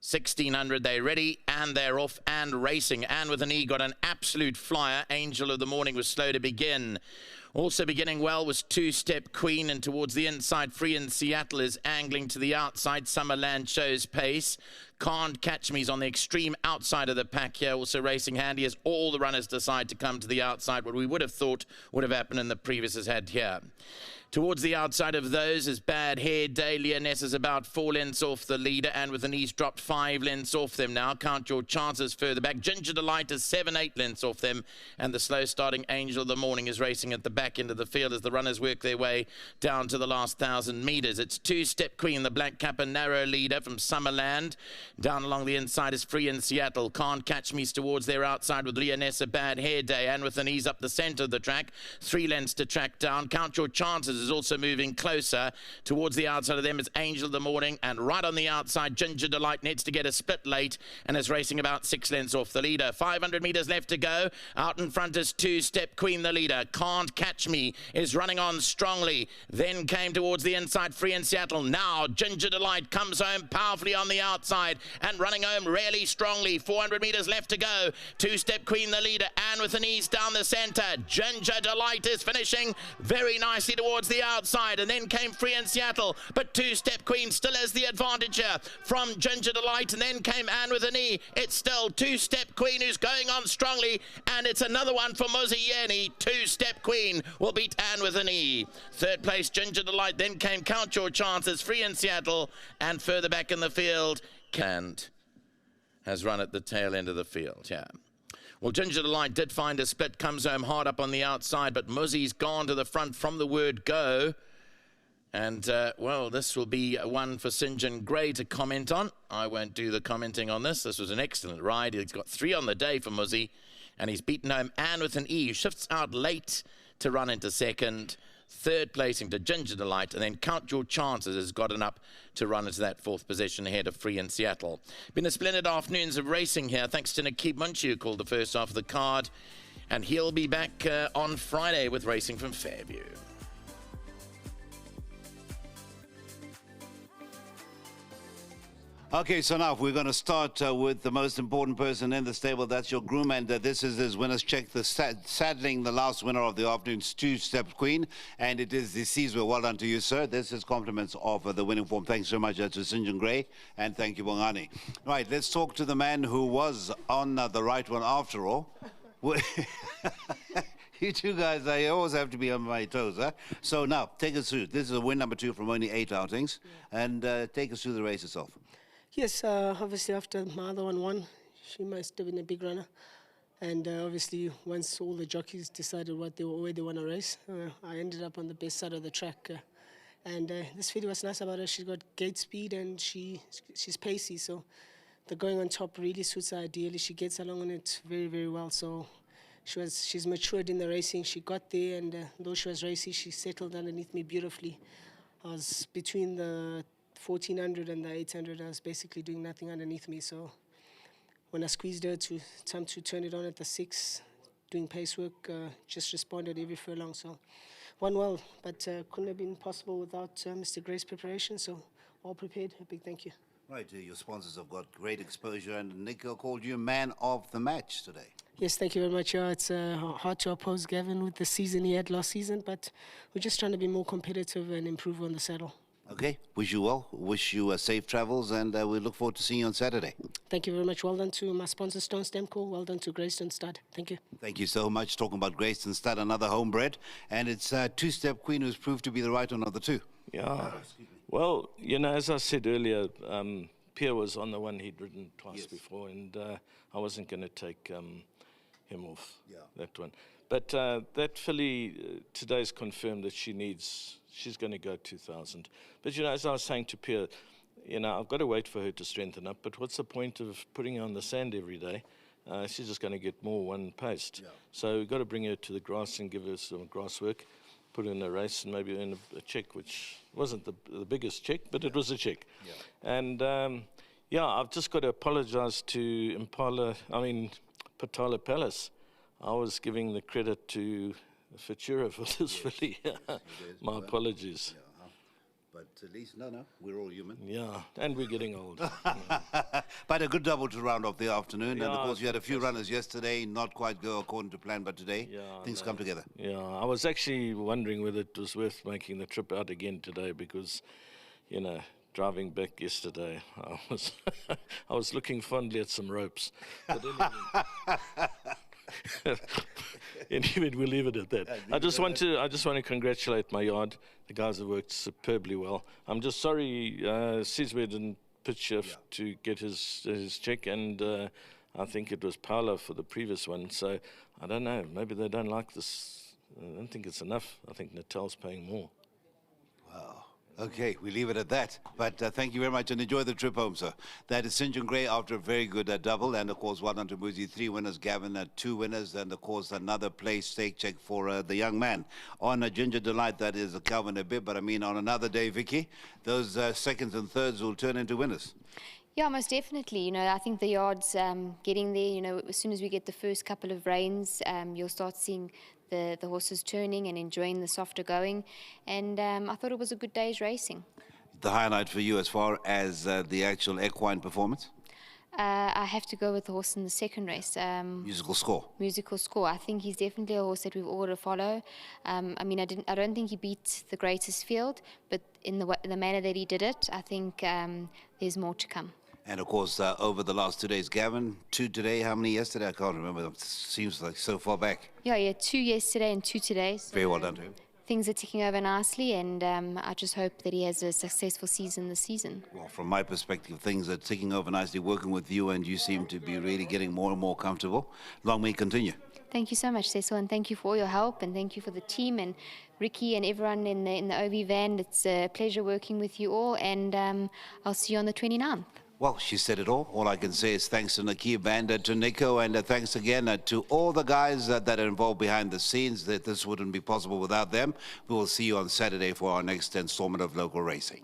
1600, they're ready and they're off and racing. And with an E, got an absolute flyer. Angel of the Morning was slow to begin. Also beginning well was Twostep Queen, and towards the inside, Free in Seattle is angling to the outside. Summerland shows pace. Can't Catch Me's on the extreme outside of the pack here, also racing handy as all the runners decide to come to the outside. What we would have thought would have happened in the previous has had here. Towards the outside of those is Bad Hair Day. Leoness is about 4 lengths off the leader, and with the knees dropped 5 lengths off them now. Count Your Chances further back. Ginger Delight is 7-8 lengths off them, and the slow starting Angel of the Morning is racing at the back end of the field as the runners work their way down to the last 1,000 meters. It's Twostep Queen, the black cap and narrow leader from Summerland. Down along the inside is Free in Seattle. Can't Catch Me's towards their outside with Leoness, Bad Hair Day, and with the knees up the center of the track. 3 lengths to track down. Count Your Chances is also moving closer. Towards the outside of them is Angel of the Morning, and right on the outside, Ginger Delight needs to get a split late and is racing about 6 lengths off the leader. 500 meters left to go. Out in front is Twostep Queen, the leader. Can't Catch Me is running on strongly. Then came towards the inside, Free in Seattle. Now Ginger Delight comes home powerfully on the outside and running home really strongly. 400 meters left to go. Twostep Queen, the leader, and with the knees down the center, Ginger Delight is finishing very nicely towards the outside. And then came Free in Seattle, but Twostep Queen still has the advantage here from Ginger Delight, and then came Anne with a knee. It's still Twostep Queen who's going on strongly, and it's another one for Mozieni. Twostep Queen will beat Anne with a knee. Third place Ginger Delight, then came Count Your Chances, Free in Seattle, and further back in the field, Cant has run at the tail end of the field. Yeah. Well, Ginger Delight did find a split, comes home hard up on the outside, but Muzzy's gone to the front from the word go. And, well, this will be one for St. John Gray to comment on. I won't do the commenting on this. This was an excellent ride. He's got 3 on the day for Muzzy, and he's beaten home Anne with an E. Shifts out late to run into second. Third placing to Ginger Delight, and then Count Your Chances has gotten up to run into that 4th position ahead of Free in Seattle. Been a splendid afternoons of racing here, thanks to Nick Munchi, who called the first half of the card, and he'll be back on Friday with racing from Fairview. Okay, so now we're going to start with the most important person in the stable. That's your groom, and this is his winner's check. The saddling the last winner of the afternoon, Twostep Queen, and it is the Caesar. Well done to you, sir. This is compliments of the winning form. Thanks so much to St. John Gray, and thank you, Bongani. Right, let's talk to the man who was on the right one after all. You two guys, I always have to be on my toes, huh? So now, take us through. This is a win number 2 from only 8 outings, and take us through the race itself. Yes, obviously after my other one won, she must have been a big runner. And obviously once all the jockeys decided where they want to race, I ended up on the best side of the track. And this filly was nice about her. She's got gate speed and she's pacey, so the going on top really suits her ideally. She gets along on it very, very well. So she's matured in the racing. She got there, and though she was racy, she settled underneath me beautifully. I was between the 1400 and the 800, I was basically doing nothing underneath me. So when I squeezed her to time to turn it on at the 6, doing pace work, just responded every furlong. So won well, but couldn't have been possible without Mr. Gray's preparation. So all prepared. A big thank you. Right, your sponsors have got great exposure, and Nick called you man of the match today. Yes, thank you very much. It's hard to oppose Gavin with the season he had last season, but we're just trying to be more competitive and improve on the saddle. Okay, wish you well, wish you safe travels, and we look forward to seeing you on Saturday. Thank you very much. Well done to my sponsor, Stone Stemco. Well done to Greystone Stud. Thank you. Thank you so much. Talking about Greystone Stud, another homebred, and it's Twostep Queen who's proved to be the right one of the two. Yeah. Well, you know, as I said earlier, Pierre was on the one he'd ridden twice before, and I wasn't going to take him off that one. But that filly today's confirmed that she's going to go 2,000. But, you know, as I was saying to Pierre, you know, I've got to wait for her to strengthen up, but what's the point of putting her on the sand every day? She's just going to get more one-paced. So we've got to bring her to the grass and give her some grass work, put her in a race and maybe earn a check, which wasn't the biggest check, but it was a check. And, yeah, I've just got to apologise to Patala Palace. I was giving the credit to Futura for this filly. My apologies. But at least, no, we're all human. Yeah, and we're getting old. But a good double to round off the afternoon. And, of Yeah, course, you had a few runners yesterday, not quite go according to plan, but today things come together. Yeah, I was actually wondering whether it was worth making the trip out again today because, you know, driving back yesterday, I was looking fondly at some ropes. But anyway, we'll leave it at that. I just want to congratulate my yard. The guys have worked superbly well. I'm just sorry Sizwe didn't pitch shift to get his check, and I think it was Paolo for the previous one. So I don't know. Maybe they don't like this. I don't think it's enough. I think Natal's paying more. Wow. Okay, we leave it at that. But thank you very much and enjoy the trip home, sir. That is St. John Gray after a very good double. And, of course, well done to Muzi. 3 winners, Gavin, 2 winners. And, of course, another place stake check for the young man. On a Ginger Delight, that is Calvin a bit. But, I mean, on another day, Vicky, those seconds and thirds will turn into winners. Yeah, most definitely. You know, I think the yard's getting there. You know, as soon as we get the first couple of rains, you'll start seeing the horses turning and enjoying the softer going. And I thought it was a good day's racing. The highlight for you as far as the actual equine performance? I have to go with the horse in the second race. Musical Score. Musical Score. I think he's definitely a horse that we've all got to follow. I mean, I don't think he beat the greatest field, but in the manner that he did it, I think there's more to come. And, of course, over the last 2 days, Gavin, 2 today, how many yesterday? I can't remember. It seems like so far back. Yeah, 2 yesterday and 2 today. So very well done to him. Things are ticking over nicely, and I just hope that he has a successful season this season. Well, from my perspective, things are ticking over nicely, working with you, and you seem to be really getting more and more comfortable. Long may it continue. Thank you so much, Cecil, and thank you for all your help, and thank you for the team and Ricky and everyone in the OV van. It's a pleasure working with you all, and I'll see you on the 29th. Well, she said it all. All I can say is thanks to Nakia Band, to Nico, and thanks again to all the guys that are involved behind the scenes. That this wouldn't be possible without them. We will see you on Saturday for our next installment of Local Racing.